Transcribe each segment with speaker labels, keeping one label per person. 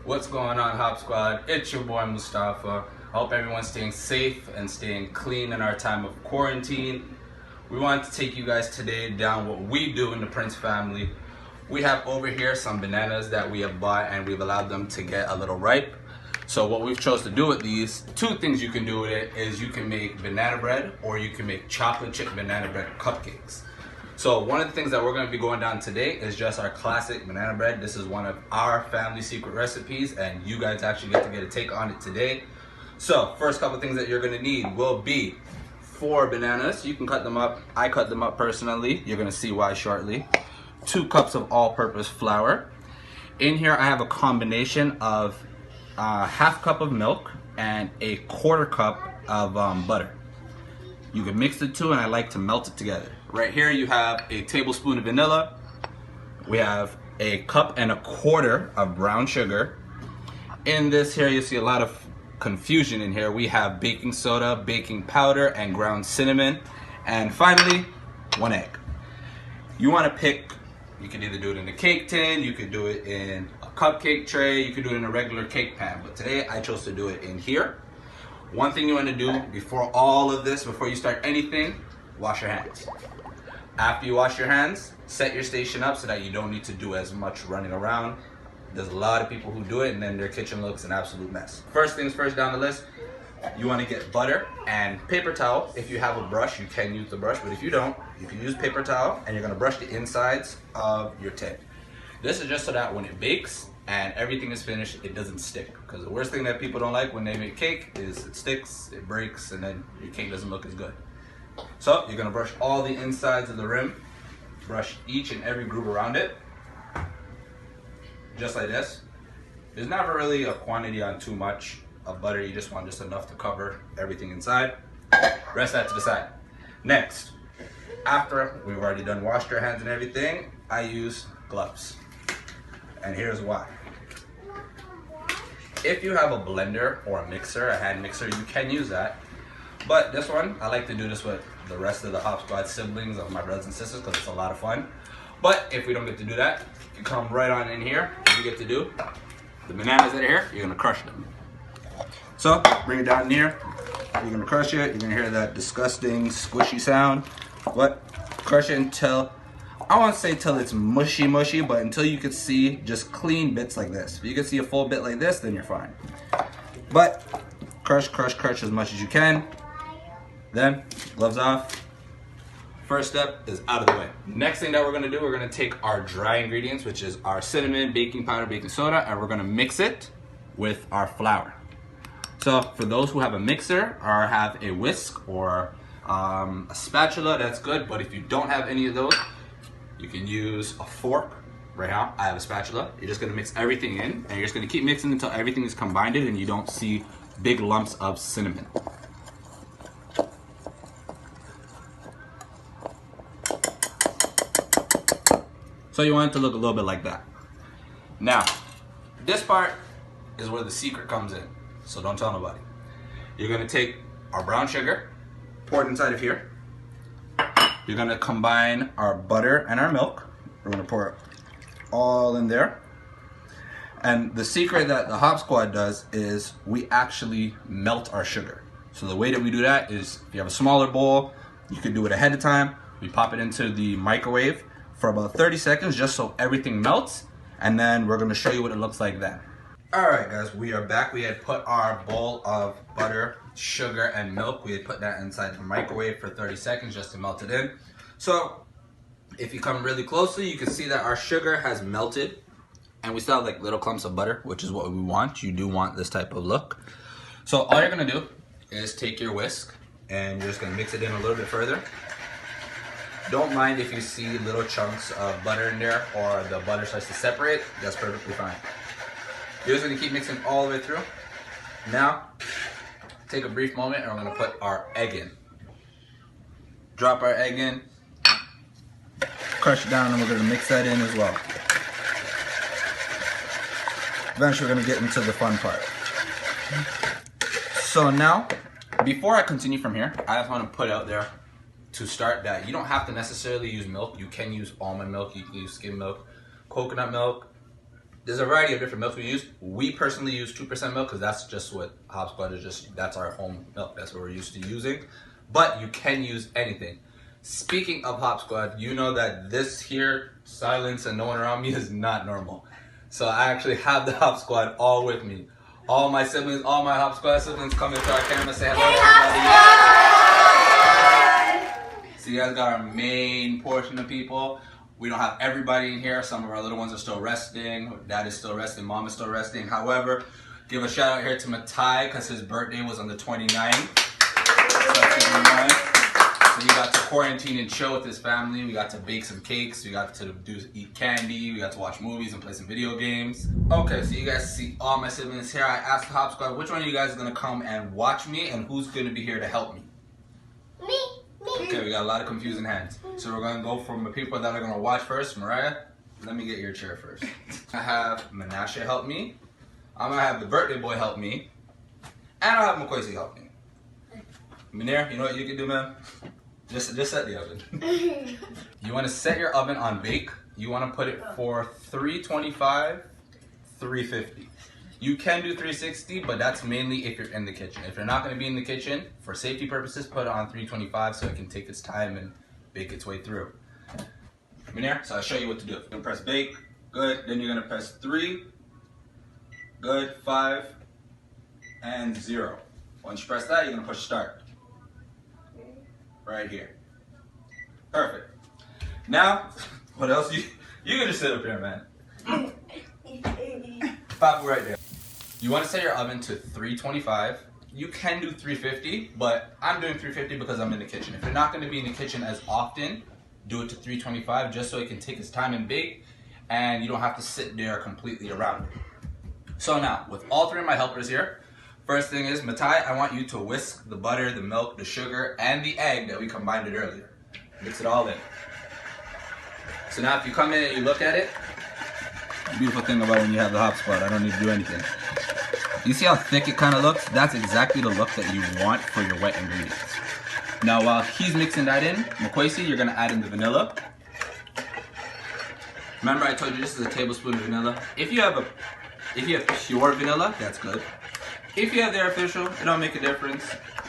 Speaker 1: What's going on, Hop Squad? It's your boy Mustafa. I hope everyone's staying safe and staying clean in our time of quarantine. We wanted to take you guys today down what we do in the Prince family. We have over here some bananas that we have bought and we've allowed them to get a little ripe. So what we've chose to do with these, two things you can do with it is you can make banana bread or you can make chocolate chip banana bread cupcakes. So one of the things that we're going to be going down today is just our classic banana bread. This is one of our family secret recipes and you guys actually get a take on it today. So first couple things that you're going to need will be 4 bananas. You can cut them up. I cut them up personally. You're going to see why shortly. 2 cups of all-purpose flour. In here I have a combination of half cup of milk and a 1/4 cup of butter. You can mix the two and I like to melt it together. Right here you have a tablespoon of vanilla. We have a 1.25 cups of brown sugar. In this here you see a lot of confusion in here. We have baking soda, baking powder, and ground cinnamon. And finally, 1 egg. You want to pick, you can either do it in a cake tin, you could do it in a cupcake tray, you could do it in a regular cake pan. But today I chose to do it in here. One thing you want to do before all of this, before you start anything, wash your hands. After you wash your hands, set your station up so that you don't need to do as much running around. There's a lot of people who do it and then their kitchen looks an absolute mess. First things first down the list, you want to get butter and paper towel. If you have a brush, you can use the brush, but if you don't, you can use paper towel and you're going to brush the insides of your tin. This is just so that when it bakes and everything is finished, it doesn't stick. Because the worst thing that people don't like when they make cake is it sticks, it breaks, and then your cake doesn't look as good. So you're gonna brush all the insides of the rim, brush each and every groove around it, just like this. There's never really a quantity on too much of butter, you just want just enough to cover everything inside. Rest that to the side. Next, after we've already done washed our hands and everything, I use gloves. And here's why. If you have a blender or a mixer, a hand mixer, you can use that. But this one, I like to do this with the rest of the Hop Squad siblings of my brothers and sisters because it's a lot of fun. But if we don't get to do that, you come right on in here. What you get to do, the bananas that are here, you're gonna crush them. So bring it down in here. You're gonna crush it. You're gonna hear that disgusting squishy sound. But crush it until, I won't say till it's mushy, but until you can see just clean bits like this. If you can see a full bit like this, then you're fine. But crush as much as you can. Then, gloves off. First step is out of the way. Next thing that we're gonna do, we're gonna take our dry ingredients, which is our cinnamon, baking powder, baking soda, and we're gonna mix it with our flour. So for those who have a mixer or have a whisk or a spatula, that's good. But if you don't have any of those, you can use a fork. Right now, I have a spatula. You're just gonna mix everything in, and you're just gonna keep mixing until everything is combined and you don't see big lumps of cinnamon. So you want it to look a little bit like that. Now, this part is where the secret comes in. So don't tell nobody. You're gonna take our brown sugar, pour it inside of here. You're gonna combine our butter and our milk. We're gonna pour it all in there. And the secret that the Hop Squad does is we actually melt our sugar. So the way that we do that is if you have a smaller bowl, you can do it ahead of time. We pop it into the microwave for about 30 seconds just so everything melts. And then we're gonna show you what it looks like then. Alright guys, we are back. We had put our bowl of butter, sugar, and milk. We had put that inside the microwave for 30 seconds just to melt it in. So, if you come really closely, you can see that our sugar has melted. And we still have like little clumps of butter, which is what we want. You do want this type of look. So all you're gonna do is take your whisk and you're just gonna mix it in a little bit further. Don't mind if you see little chunks of butter in there or the butter starts to separate. That's perfectly fine. You're just gonna keep mixing all the way through. Now, take a brief moment and we're gonna put our egg in. Drop our egg in, crush it down, and we're gonna mix that in as well. Eventually we're gonna get into the fun part. So now, before I continue from here, I just wanna put out there to start that you don't have to necessarily use milk. You can use almond milk, you can use skim milk, coconut milk. There's a variety of different milks we use. We personally use 2% milk because that's just what Hopsquad is, just that's our home milk. That's what we're used to using. But you can use anything. Speaking of Hopsquad, you know that this here, silence and no one around me, is not normal. So I actually have the Hopsquad all with me. All my siblings, all my Hopsquad siblings come into our camera, say hello to everybody. So you guys got our main portion of people. We don't have everybody in here. Some of our little ones are still resting. Dad is still resting. Mom is still resting. However, give a shout out here to Matai because his birthday was on the 29th. So we got to quarantine and chill with his family. We got to bake some cakes. We got to eat candy. We got to watch movies and play some video games. Okay, so you guys see all my siblings here. I asked the Hopsquad, which one of you guys is going to come and watch me and who's going to be here to help me?
Speaker 2: Me.
Speaker 1: Okay, we got a lot of confusing hands. So we're gonna go from the people that are gonna watch first. Mariah, let me get your chair first. I have Menashe help me. I'm gonna have the birthday boy help me. And I'll have Mokwesi help me. Munir, you know what you can do, man? Just set the oven. You wanna set your oven on bake. You wanna put it for 325, 350. You can do 360, but that's mainly if you're in the kitchen. If you're not going to be in the kitchen, for safety purposes, put it on 325 so it can take its time and bake its way through. Munir, so I'll show you what to do. You're going to press bake, good. Then you're going to press 3, good, 5, and 0. Once you press that, you're going to push start. Right here. Perfect. Now, what else? You can just sit up here, man. Pop right there. You want to set your oven to 325. You can do 350, but I'm doing 350 because I'm in the kitchen. If you're not going to be in the kitchen as often, do it to 325 just so it can take its time and bake and you don't have to sit there completely around it. So now, with all three of my helpers here, first thing is, Matai, I want you to whisk the butter, the milk, the sugar, and the egg that we combined it earlier. Mix it all in. So now if you come in and you look at it, the beautiful thing about when you have the Hopsquad, I don't need to do anything. You see how thick it kind of looks? That's exactly the look that you want for your wet ingredients. Now while he's mixing that in, Mokwesi, you're going to add in the vanilla. Remember I told you this is a tablespoon of vanilla. If you have pure vanilla, that's good. If you have the artificial, it don't make a difference.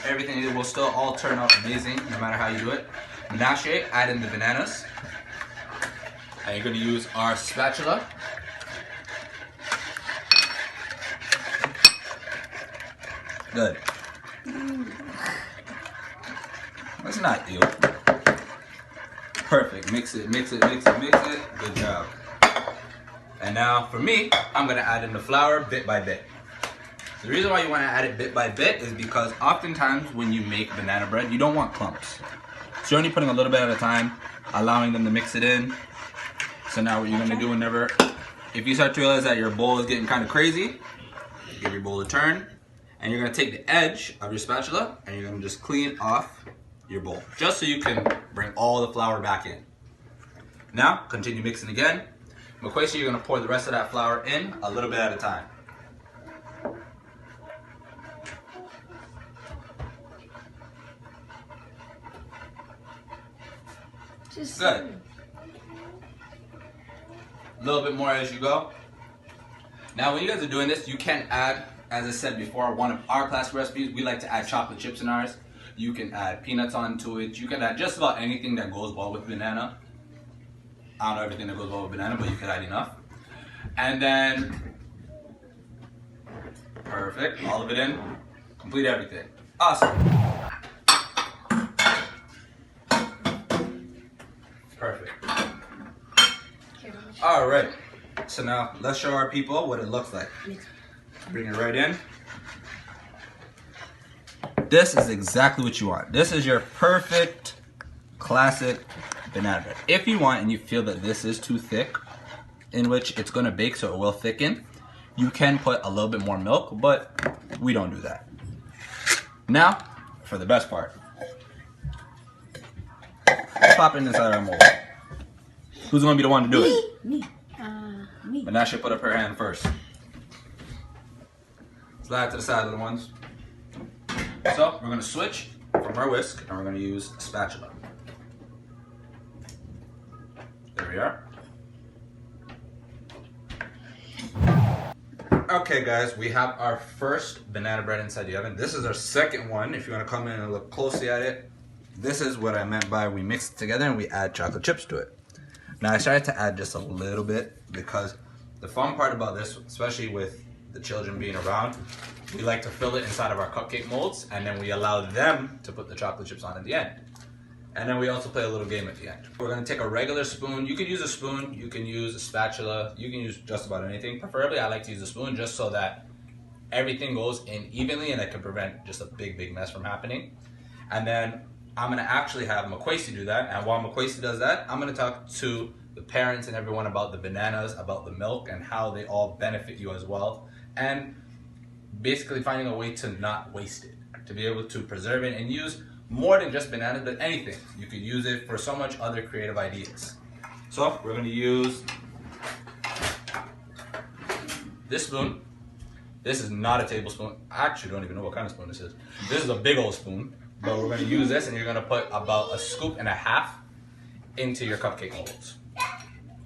Speaker 1: Everything, it will still all turn out amazing no matter how you do it. Menashe, add in the bananas. And you're going to use our spatula. Good. That's not you. Perfect. Mix it, mix it, mix it, mix it. Good job. And now for me, I'm gonna add in the flour bit by bit. The reason why you want to add it bit by bit is because oftentimes when you make banana bread, you don't want clumps. So you're only putting a little bit at a time, allowing them to mix it in. So now what you're gonna do whenever, if you start to realize that your bowl is getting kind of crazy, give your bowl a turn. And you're going to take the edge of your spatula and you're going to just clean off your bowl. Just so you can bring all the flour back in. Now, continue mixing again. Mokwesi, you're going to pour the rest of that flour in a little bit at a time. Good. A little bit more as you go. Now, when you guys are doing this, you can add, as I said before, one of our classic recipes, we like to add chocolate chips in ours. You can add peanuts onto it. You can add just about anything that goes well with banana. I don't know everything that goes well with banana, but you can add enough. And then Perfect. All of it in. Complete everything. Awesome. Perfect. All right. So now let's show our people what it looks like. Bring it right in. This is exactly what you want. This is your perfect classic banana bread. If you want and you feel that this is too thick, in which it's going to bake so it will thicken, you can put a little bit more milk, but we don't do that. Now, for the best part. Pop it inside our mold. Who's going to be the one to do it?
Speaker 2: Me. Me.
Speaker 1: Menashe, put up her hand first. Slide to the side, little ones. So, we're going to switch from our whisk, and we're going to use a spatula. There we are. Okay guys, we have our first banana bread inside the oven. This is our second one. If you want to come in and look closely at it, this is what I meant by we mix it together and we add chocolate chips to it. Now I started to add just a little bit because the fun part about this, especially with the children being around, we like to fill it inside of our cupcake molds and then we allow them to put the chocolate chips on at the end. And then we also play a little game at the end. We're going to take a regular spoon. You can use a spoon, you can use a spatula, you can use just about anything. Preferably I like to use a spoon just so that everything goes in evenly and it can prevent just a big mess from happening. And then I'm going to actually have Makwesi do that. And while Makwesi does that, I'm going to talk to the parents and everyone about the bananas, about the milk, and how they all benefit you as well. And basically finding a way to not waste it, to be able to preserve it and use more than just bananas, but anything. You could use it for so much other creative ideas. So we're going to use this spoon. This is not a tablespoon. I actually don't even know what kind of spoon this is. This is a big old spoon, but we're going to use this and you're going to put about a scoop and a half into your cupcake molds.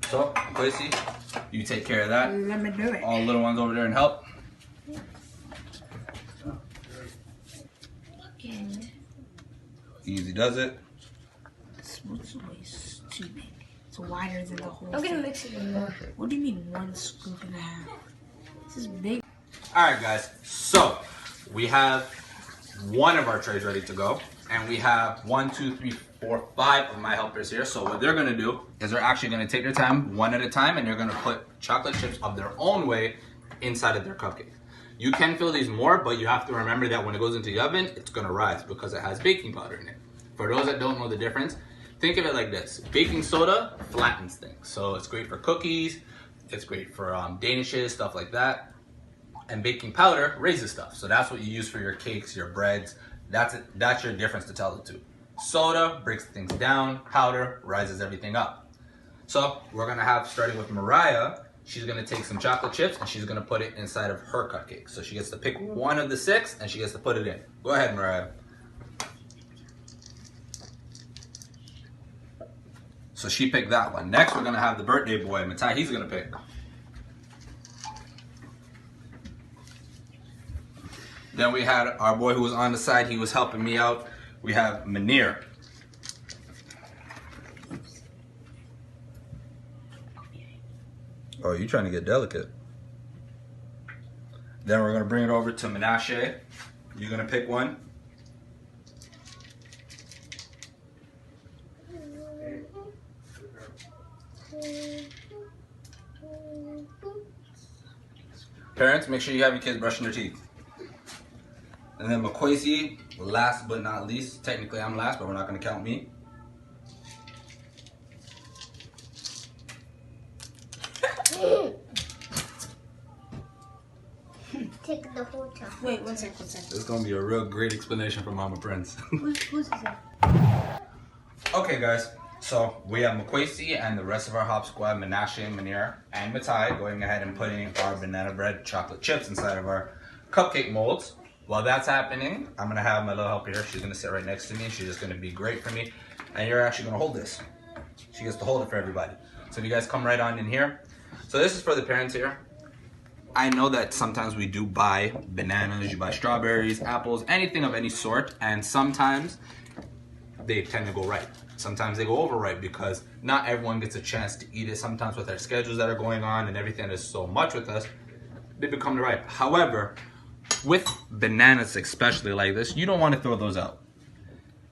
Speaker 1: So, Quasi, you take care of that.
Speaker 2: Let me do it.
Speaker 1: All the little ones over there and help. Easy does it.
Speaker 2: This one's way too big. It's wider than the whole
Speaker 3: I'm
Speaker 2: thing.
Speaker 3: gonna mix it in there.
Speaker 2: What do you mean 1 scoop and a half? This is big.
Speaker 1: Alright guys, so we have one of our trays ready to go. And we have 1, 2, 3, 4, 5 of my helpers here. So what they're gonna do is they're actually gonna take their time one at a time and they're gonna put chocolate chips of their own way inside of their cupcake. You can fill these more, but you have to remember that when it goes into the oven, it's gonna rise because it has baking powder in it. For those that don't know the difference, think of it like this. Baking soda flattens things. So it's great for cookies, it's great for danishes, stuff like that. And baking powder raises stuff. So that's what you use for your cakes, your breads. That's your difference to tell the two. Soda breaks things down, powder rises everything up. So we're gonna have, starting with Mariah, she's gonna take some chocolate chips and she's gonna put it inside of her cupcake. So she gets to pick one of the 6 and she gets to put it in. Go ahead, Mariah. So she picked that one. Next, we're gonna have the birthday boy, Matai. He's gonna pick. Then we had our boy who was on the side. He was helping me out. We have Manir. Oh, you trying to get delicate. Then we're gonna bring it over to Menashe. You're gonna pick one. Parents, make sure you have your kids brushing their teeth. And then Makwesi, last but not least. Technically I'm last, but we're not gonna count me.
Speaker 3: Take the whole time.
Speaker 2: Wait, one second.
Speaker 1: This is gonna be a real great explanation from Mama Prince.
Speaker 3: Who's that?
Speaker 1: Okay guys, so we have Makwesi and the rest of our hop squad, Menashe, Manir, and Matai, going ahead and putting our banana bread chocolate chips inside of our cupcake molds. While that's happening, I'm gonna have my little helper here. She's gonna sit right next to me. She's just gonna be great for me. And you're actually gonna hold this. She gets to hold it for everybody. So if you guys come right on in here. So this is for the parents here. I know that sometimes we do buy bananas, you buy strawberries, apples, anything of any sort, and sometimes they tend to go ripe. Sometimes they go overripe because not everyone gets a chance to eat it. Sometimes with our schedules that are going on and everything is so much with us, they become ripe. However, with bananas especially like this, you don't want to throw those out.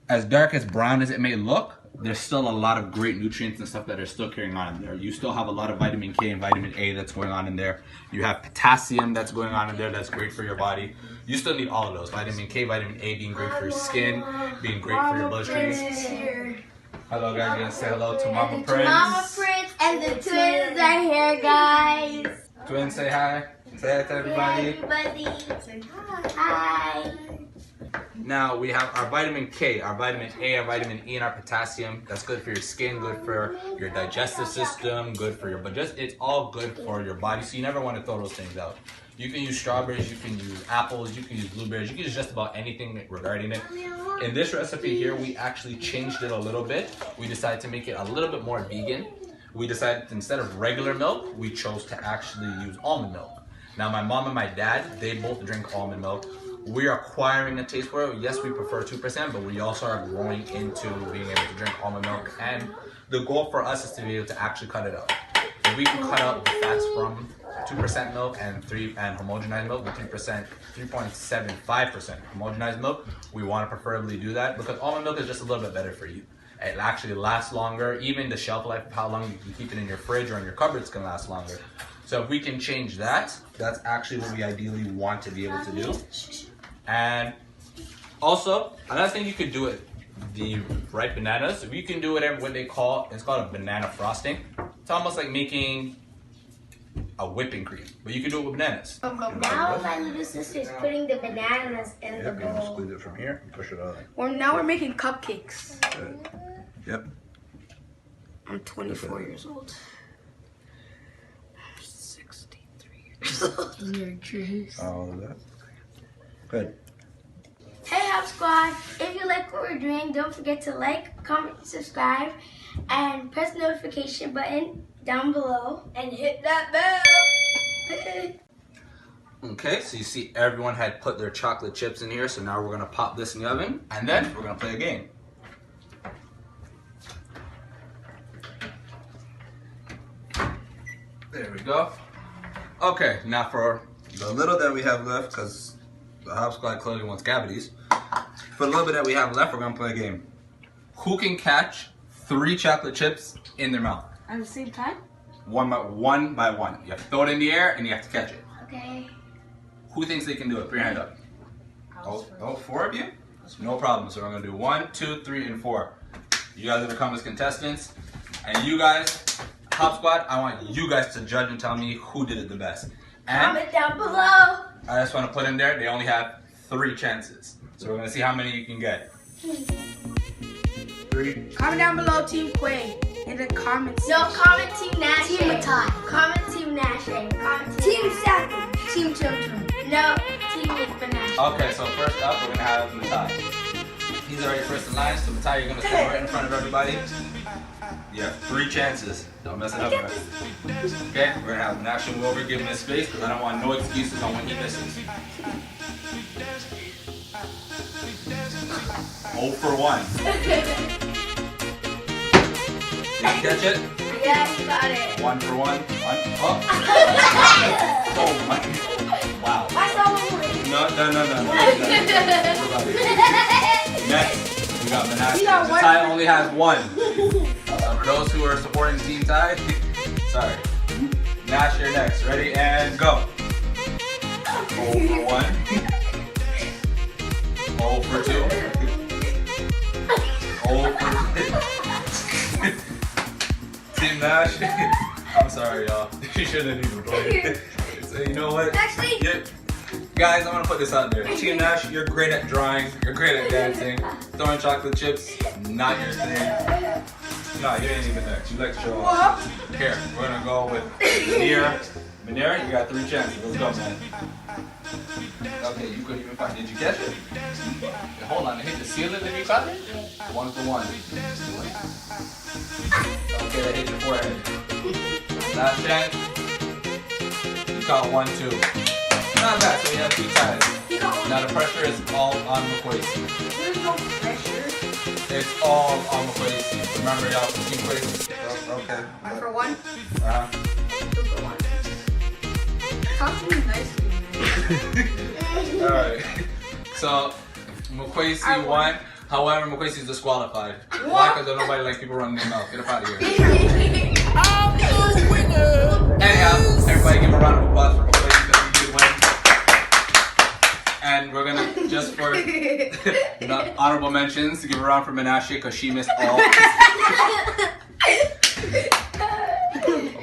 Speaker 1: As dark as brown as it may look, there's still a lot of great nutrients and stuff that are still carrying on in there. You still have a lot of vitamin K and vitamin A that's going on in there. You have potassium that's going on in there that's great for your body. You still need all of those. Vitamin K, vitamin A being great for your skin, being great for your bloodstream. Hello guys, you're gonna say hello to Mama Prince.
Speaker 3: Mama Prince and the twins are here, guys.
Speaker 1: Twins, say hi. Say hi to everybody.
Speaker 3: Say hi.
Speaker 1: Now we have our vitamin K, our vitamin A, our vitamin E, and our potassium. That's good for your skin, good for your digestive system, good for your, but just it's all good for your body. So you never want to throw those things out. You can use strawberries, you can use apples, you can use blueberries, you can use just about anything regarding it. In this recipe here, we actually changed it a little bit. We decided to make it a little bit more vegan. We decided instead of regular milk, we chose to actually use almond milk. Now my mom and my dad, they both drink almond milk. We are acquiring a taste for it. Yes, we prefer 2%, but we also are growing into being able to drink almond milk. And the goal for us is to be able to actually cut it out. If we can cut out the fats from 2% milk and homogenized milk, the 3.75% homogenized milk, we want to preferably do that because almond milk is just a little bit better for you. It actually lasts longer. Even the shelf life of how long you can keep it in your fridge or in your cupboards can last longer. So if we can change that, that's actually what we ideally want to be able to do. And also, another thing you could do with the ripe bananas, you can do whatever what they call, it's called a banana frosting. It's almost like making a whipping cream, but you can do it with bananas.
Speaker 3: Now my little sister's putting the bananas in the bowl.
Speaker 1: Squeeze it from here and push it out.
Speaker 2: Now we're making cupcakes.
Speaker 1: Yep.
Speaker 2: I'm 24 years old. 63 years old. Your dreams.
Speaker 1: All of that. Good.
Speaker 3: Hey Hop Squad, if you like what we're doing, don't forget to like, comment, subscribe, and press the notification button down below and hit that bell.
Speaker 1: Okay, so you see everyone had put their chocolate chips in here, so now we're gonna pop this in the oven and then we're gonna play a game. There we go. Okay, now for the little that we have left, because the Hop Squad clearly wants cavities. For the little bit that we have left, we're gonna play a game. Who can catch 3 chocolate chips in their mouth?
Speaker 2: At the same time?
Speaker 1: One by one. You have to throw it in the air and you have to catch it.
Speaker 3: Okay.
Speaker 1: Who thinks they can do it? Put your hand up. Oh, 4 of you? No problem. So we're gonna do 1, 2, 3, and 4. You guys are gonna come as contestants. And you guys, Hop Squad, I want you guys to judge and tell me who did it the best. And
Speaker 3: Comment down below.
Speaker 1: I just want to put in there, they only have 3 chances. So we're gonna see how many you can get. 3.
Speaker 2: Comment down below Team Quay in the comments.
Speaker 3: No, comment Team Nash.
Speaker 2: Team Matai.
Speaker 3: Comment Team Nash. Comment
Speaker 2: Team Sappy. Team Chum Chum.
Speaker 3: No, Team Nash.
Speaker 1: Okay, so first up, we're gonna have Matai. He's already first in line, so Matai, you're gonna stand right in front of everybody. You have 3 chances. Don't mess it up, right? Okay, we're gonna have Nash move over, give him his space, because I don't want no excuses on when he misses. 0 for 1. Did you catch it?
Speaker 3: Yeah, you got it.
Speaker 1: 1 for 1. Oh. Oh my. Wow.
Speaker 3: I saw one.
Speaker 1: No. Next, we got Manasseh.
Speaker 2: We got
Speaker 1: The
Speaker 2: one.
Speaker 1: tie only has 1. For those who are supporting Team Tie, sorry. Nash, you're next. Ready and go. 0 for 1. 0 for 2. 0 for 2. Team Nash. I'm sorry, y'all. You shouldn't even play. So you know what?
Speaker 3: Actually,
Speaker 1: Guys, I'm gonna put this out there. Team Nash, you're great at drawing. You're great at dancing. Throwing chocolate chips, not your thing. No, you ain't even next. You like to show off. Here, we're gonna go with Manir. Manir, you got 3 chances. Let's go, man. Okay, you couldn't even find. Did you catch it? Hold on, it hit the ceiling and you caught it? 1 for 1. Okay, that hit your forehead. Last chance. You caught 1, 2. Not bad, so we have 2 ties. Now the pressure is all on McQuay's team.
Speaker 2: There's no pressure.
Speaker 1: It's all on McQuay's team. Remember, y'all, Team McQuay's. Okay.
Speaker 2: 1 for 1. 2 for 1. Talk to me nicely, man.
Speaker 1: Alright. So, McQuasey won. However, McQuasey's disqualified. Why? Because there's nobody like people running their mouth. Get up out of here.
Speaker 2: I'm the winner.
Speaker 1: Anyhow, everybody give a round of applause for McQuasey because he did win. And we're gonna, just for honorable mentions, give a round for Menashe because she missed all.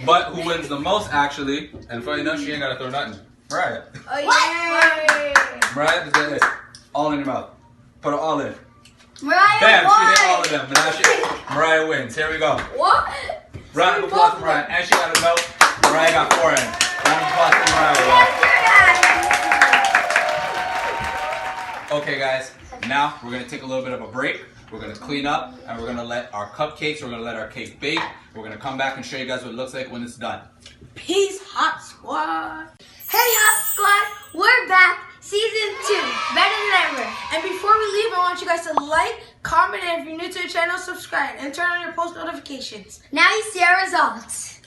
Speaker 1: But who wins the most actually, and for you know she ain't gotta throw nothing. Mariah.
Speaker 3: Oh, yeah.
Speaker 1: Mariah, just get it. All in your mouth. Put it all in.
Speaker 3: Mariah
Speaker 1: Bam,
Speaker 3: won.
Speaker 1: she hit all of them. Menashe, Mariah wins. Here we go.
Speaker 3: What?
Speaker 1: Round of applause for Mariah. And she got a note. Mariah got 4 in. Round of applause for Mariah. Okay guys, now we're gonna take a little bit of a break. We're gonna clean up and we're gonna let our cupcakes, we're gonna let our cake bake. We're gonna come back and show you guys what it looks like when it's done.
Speaker 2: Peace, Hot Squad.
Speaker 3: Hey, Hot Squad, we're back. Season 2, better than ever.
Speaker 2: And before we leave, I want you guys to like, comment, and if you're new to the channel, subscribe and turn on your post notifications.
Speaker 3: Now you see our results.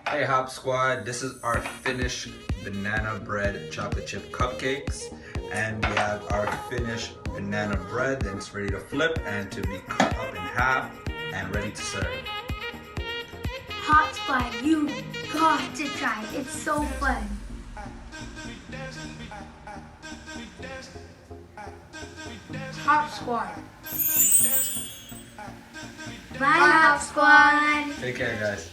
Speaker 1: Hey Hop Squad, this is our finished banana bread chocolate chip cupcakes. And we have our finished banana bread and it's ready to flip and to be cut up in half and ready to serve.
Speaker 3: Hot Squad, you got to try it. It's so fun.
Speaker 2: Hot Squad.
Speaker 3: Bye, Hot Squad.
Speaker 1: Take care guys.